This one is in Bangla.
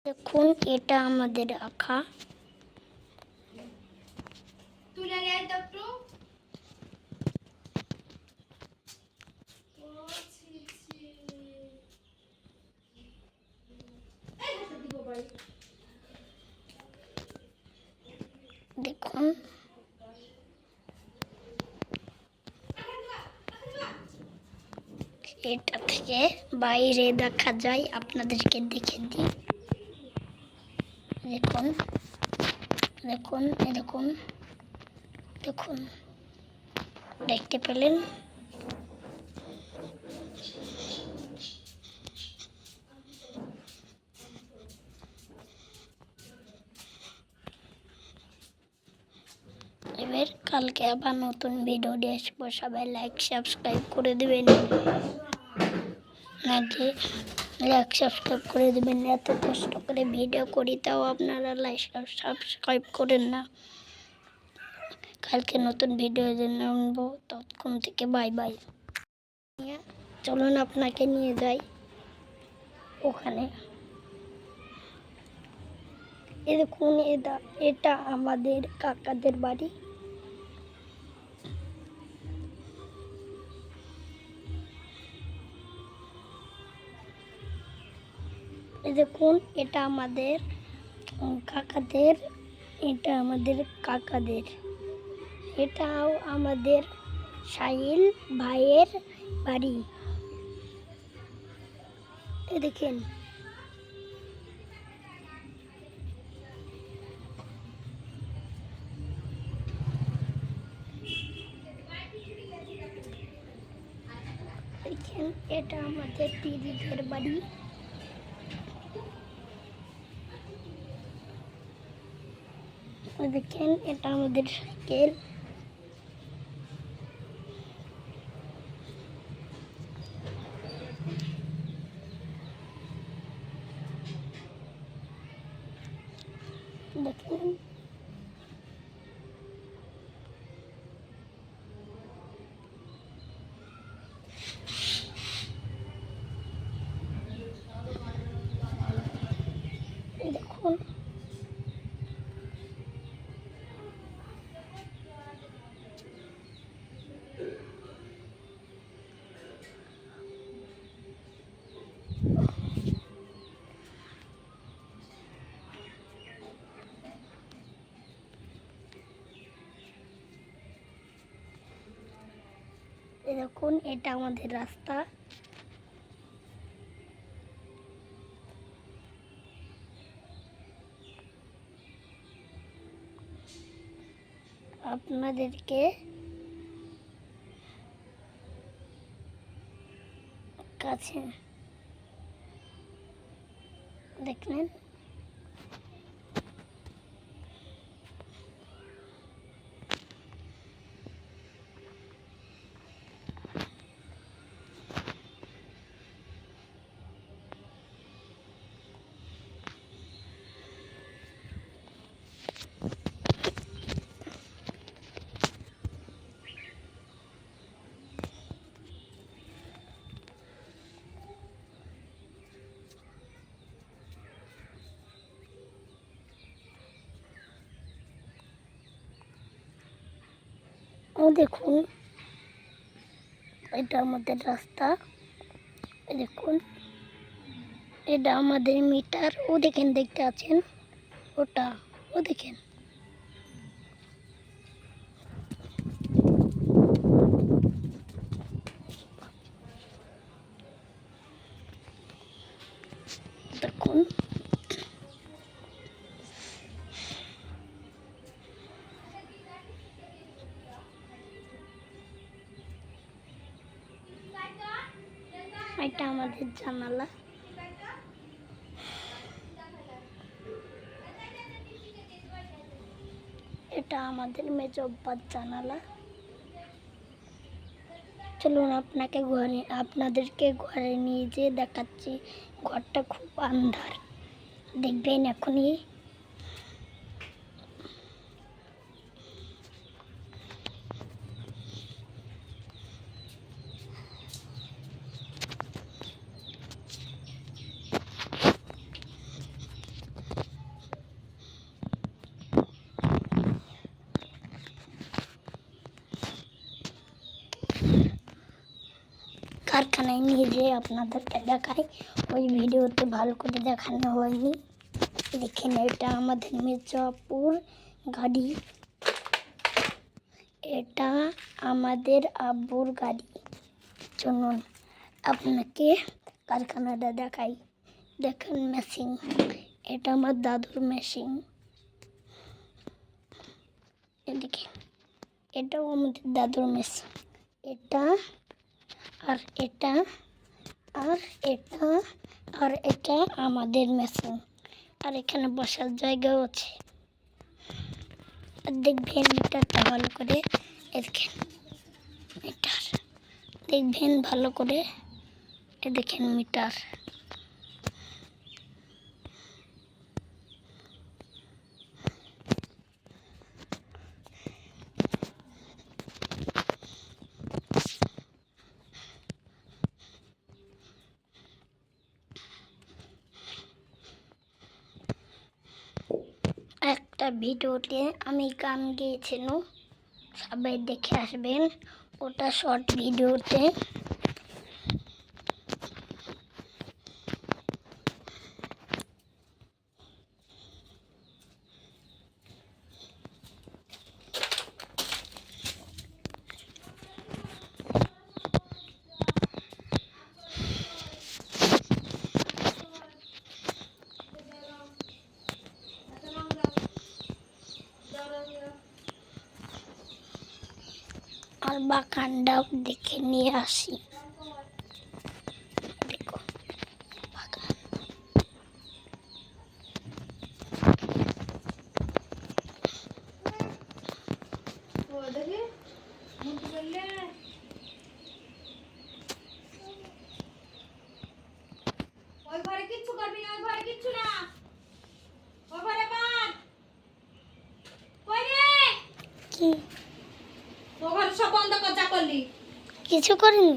দেখুন এটা আমাদের আঁকা। দেখুন এটা থেকে বাইরে দেখা যায়, আপনাদেরকে দেখে দিই। দেখুন দেখুন এরকম দেখুন, দেখতে পেলেন? এবার কালকে আবার নতুন ভিডিও দিয়ে আসবো। সবাই লাইক সাবস্ক্রাইব করে দেবেন, নাকি লাইক সাবস্ক্রাইব করে দেবেন। এত কষ্ট করে ভিডিও করি, তাও আপনারা লাইক সাবস্ক্রাইব করেন না। কালকে নতুন ভিডিও জন্য আনবো, ততক্ষণ থেকে বাই বাই। চলুন আপনাকে নিয়ে যাই ওখানে। দেখুন এটা আমাদের কাকাদের বাড়ি। দেখুন এটা আমাদের কাকাদের, এটা আমাদের কাকাদের, এটাও আমাদের সাহিল ভাইয়ের বাড়ি। দেখেন দেখেন এটা আমাদের দিদিদের বাড়ি। দেখেন এটা আমাদের সাইকেল। দেখেন দেখুন দেখুন এটা আমাদের রাস্তা। আপনাদেরকে কাছে দেখলেন? ও দেখুন এটা আমাদের রাস্তা। দেখুন এটা আমাদের মিটার। ও দেখেন, দেখতে আছেন ওটা, ও দেখেন। দেখুন এটা আমাদের জানালা। এটা আমাদের মেজব্বার জানালা। চলুন আপনাদেরকে ঘরে নিয়ে যেয়ে দেখাচ্ছি। ঘরটা খুব আন্ধার, দেখবেন এখনই। কারখানায় নিয়ে যেয়ে আপনাদেরকে দেখাই। ওই ভিডিওতে ভালো করে দেখানো হয়নি। দেখেন এটা আমাদের মির্জাপুর গাড়ি, এটা আমাদের আব্বুর গাড়ি। চলুন আপনাকে কারখানাটা দেখাই। দেখেন মেশিন, এটা আমার দাদুর মেশিন। এদিকে এটাও আমাদের দাদুর মেশিন। এটা আর এটা আর এটা আর এটা আমাদের মেশিন। আর এখানে বসার জায়গাও আছে। আর দেখবেন মিটারটা ভালো করে, দেখেন মিটার, দেখবেন ভালো করে, দেখেন মিটার। একটা ভিডিওতে আমি গান গেয়েছিলাম, সবাই দেখে আসবেন। ওটা শর্ট ভিডিওতে। আর বাগানটাও দেখে নিয়ে আসি। দেখো বাগান। ওই ঘরে কিচ্ছু করবি না, ওই ঘরে কিচ্ছু না, ওই ঘরে বাদ কই রে, কি ওই ঘরে সব বন্ধ কর, যা করলি কিছু করিনি।